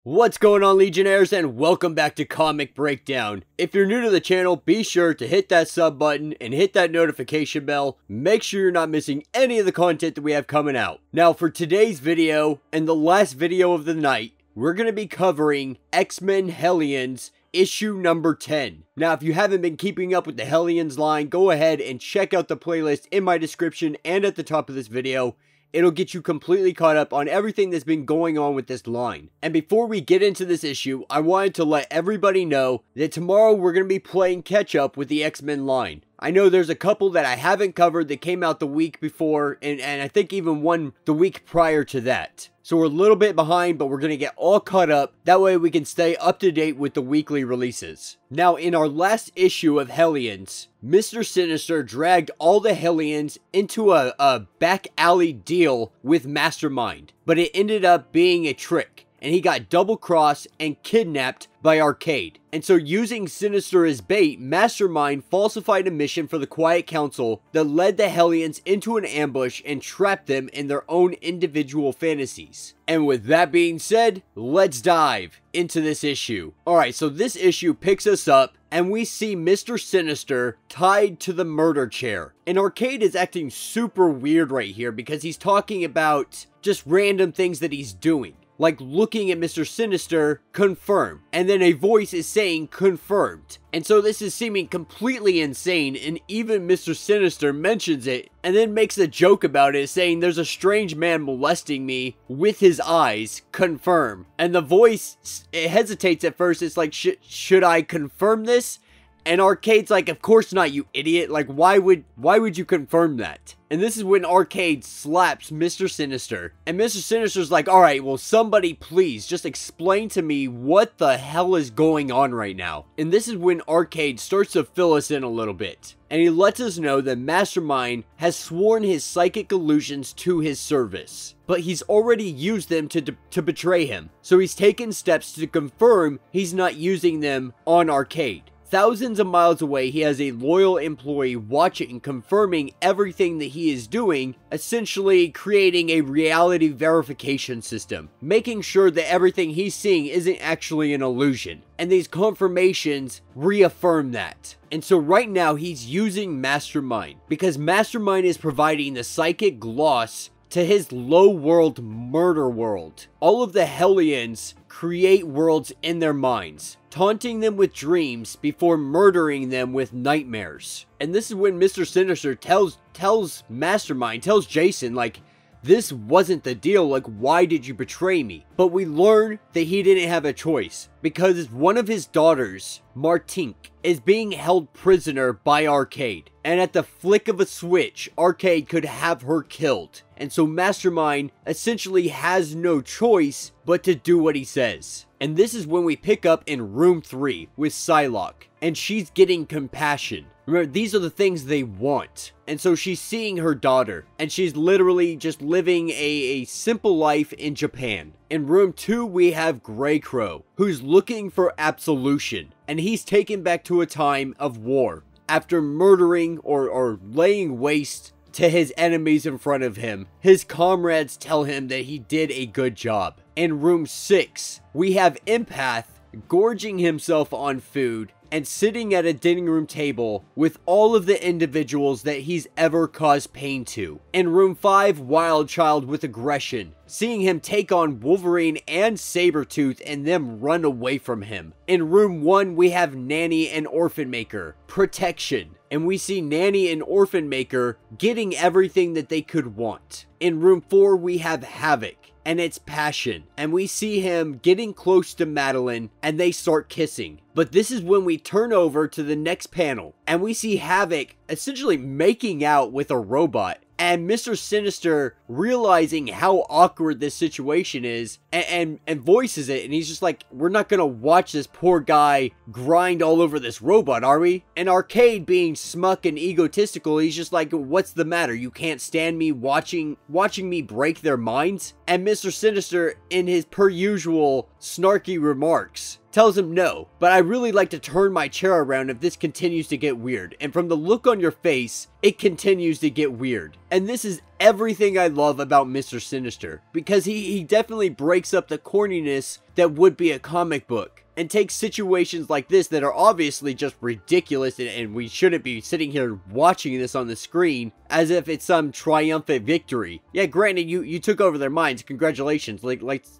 What's going on, Legionnaires, and welcome back to Comic Breakdown. If you're new to the channel, be sure to hit that sub button and hit that notification bell. Make sure you're not missing any of the content that we have coming out. Now, for today's video, and the last video of the night, we're going to be covering X-Men Hellions issue number 10. Now, if you haven't been keeping up with the Hellions line, go ahead and check out the playlist in my description and at the top of this video. It'll get you completely caught up on everything that's been going on with this line. And before we get into this issue, I wanted to let everybody know that tomorrow we're going to be playing catch up with the X-Men line. I know there's a couple that I haven't covered that came out the week before, and I think even one the week prior to that. So we're a little bit behind, but we're going to get all caught up. That way we can stay up to date with the weekly releases. Now, in our last issue of Hellions, Mr. Sinister dragged all the Hellions into a back alley deal with Mastermind. But it ended up being a trick, and he got double-crossed and kidnapped by Arcade. And so, using Sinister as bait, Mastermind falsified a mission for the Quiet Council that led the Hellions into an ambush and trapped them in their own individual fantasies. And with that being said, let's dive into this issue. Alright, so this issue picks us up, and we see Mr. Sinister tied to the murder chair. And Arcade is acting super weird right here because he's talking about just random things that he's doing. Like looking at Mr. Sinister, confirm. And then a voice is saying confirmed. And so this is seeming completely insane, and even Mr. Sinister mentions it and then makes a joke about it, saying there's a strange man molesting me with his eyes, confirm. And the voice, it hesitates at first. It's like, should I confirm this? And Arcade's like, of course not, you idiot. Like, why would you confirm that? And this is when Arcade slaps Mr. Sinister. And Mr. Sinister's like, alright, well, somebody please just explain to me what the hell is going on right now. And this is when Arcade starts to fill us in a little bit. And he lets us know that Mastermind has sworn his psychic illusions to his service. But he's already used them to betray him. So he's taken steps to confirm he's not using them on Arcade. Thousands of miles away, he has a loyal employee watching, confirming everything that he is doing, essentially creating a reality verification system, making sure that everything he's seeing isn't actually an illusion. And these confirmations reaffirm that. And so right now, he's using Mastermind, because Mastermind is providing the psychic gloss to his low world murder world. All of the Hellions create worlds in their minds, taunting them with dreams before murdering them with nightmares. And this is when Mr. Sinister tells Mastermind, tells Jason, like, this wasn't the deal, like, why did you betray me? But we learn that he didn't have a choice, because one of his daughters, Martink, is being held prisoner by Arcade. And at the flick of a switch, Arcade could have her killed. And so Mastermind essentially has no choice but to do what he says. And this is when we pick up in room 3 with Psylocke. And she's getting compassion. Remember, these are the things they want. And so she's seeing her daughter, and she's literally just living a simple life in Japan. In room 2, we have Grey Crow, who's looking for absolution. And he's taken back to a time of war, after murdering or laying waste to his enemies in front of him. His comrades tell him that he did a good job. In room 6, we have Empath gorging himself on food and sitting at a dining room table with all of the individuals that he's ever caused pain to. In room 5, Wild Child with aggression, seeing him take on Wolverine and Sabretooth and them run away from him. In room 1, we have Nanny and Orphan Maker, protection. And we see Nanny and Orphan Maker getting everything that they could want. In room 4, we have Havoc, and it's passion. And we see him getting close to Madeline, and they start kissing. But this is when we turn over to the next panel, and we see Havoc essentially making out with a robot. And Mr. Sinister realizing how awkward this situation is and voices it, and he's just like, we're not gonna watch this poor guy grind all over this robot, are we? And Arcade, being smug and egotistical, he's just like, what's the matter? You can't stand me watching me break their minds? And Mr. Sinister, in his per usual snarky remarks, tells him no, but I really like to turn my chair around if this continues to get weird. And from the look on your face, it continues to get weird. And this is everything I love about Mr. Sinister, because he definitely breaks up the corniness that would be a comic book, and takes situations like this that are obviously just ridiculous, and we shouldn't be sitting here watching this on the screen as if it's some triumphant victory. Yeah, granted, you took over their minds, congratulations,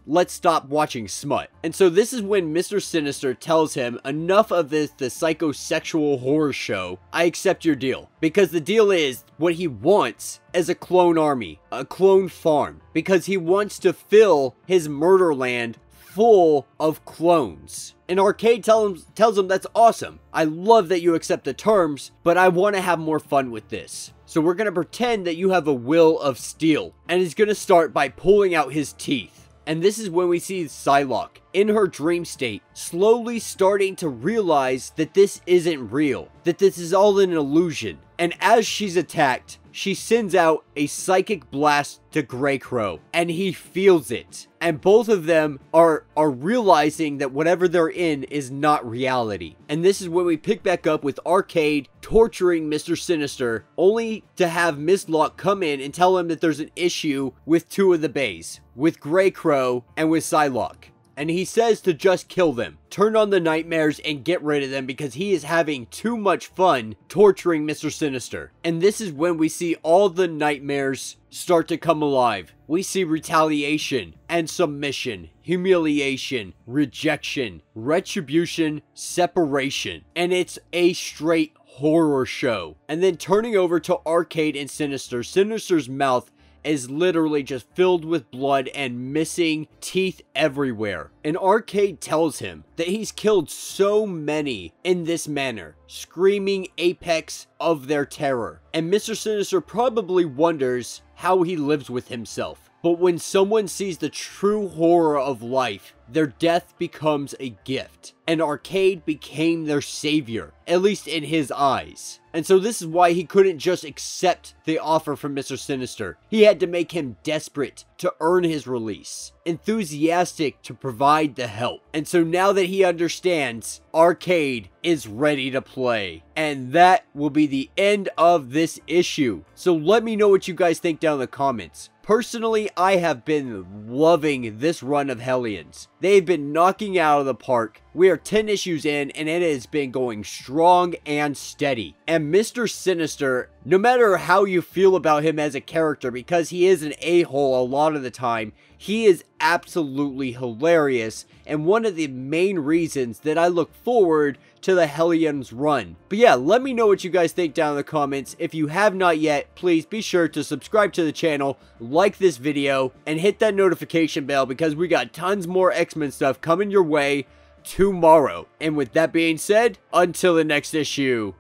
let's stop watching smut. And so this is when Mr. Sinister tells him, enough of the psychosexual horror show, I accept your deal. Because the deal is, what he wants is a clone army, a clone farm, because he wants to fill his murder land full of clones. And Arcade tells him that's awesome. I love that you accept the terms, but I want to have more fun with this. So we're going to pretend that you have a will of steel. And he's going to start by pulling out his teeth. And this is when we see Psylocke, in her dream state, slowly starting to realize that this isn't real, that this is all an illusion. And as she's attacked, she sends out a psychic blast to Grey Crow, and he feels it. And both of them are realizing that whatever they're in is not reality. And this is when we pick back up with Arcade torturing Mr. Sinister, only to have Miss Locke come in and tell him that there's an issue with two of the bays, with Grey Crow and with Psylocke. And he says to just kill them, turn on the nightmares and get rid of them, because he is having too much fun torturing Mr. Sinister. And this is when we see all the nightmares start to come alive. We see retaliation and submission, humiliation, rejection, retribution, separation. And it's a straight horror show. And then turning over to Arcade and Sinister, Sinister's mouth is literally just filled with blood and missing teeth everywhere. And Arcade tells him that he's killed so many in this manner, screaming apex of their terror. And Mr. Sinister probably wonders how he lives with himself. But when someone sees the true horror of life, their death becomes a gift. And Arcade became their savior, at least in his eyes. And so this is why he couldn't just accept the offer from Mr. Sinister. He had to make him desperate to earn his release, enthusiastic to provide the help. And so now that he understands, Arcade is ready to play. And that will be the end of this issue. So let me know what you guys think down in the comments. Personally, I have been loving this run of Hellions. They've been knocking out of the park. We are 10 issues in, and it has been going strong and steady. And Mr. Sinister, no matter how you feel about him as a character, because he is an a-hole a lot of the time, he is absolutely hilarious, and one of the main reasons that I look forward to the Hellions run. But yeah, let me know what you guys think down in the comments. If you have not yet, please be sure to subscribe to the channel, like this video, and hit that notification bell, because we got tons more X-Men stuff coming your way tomorrow. And with that being said, until the next issue,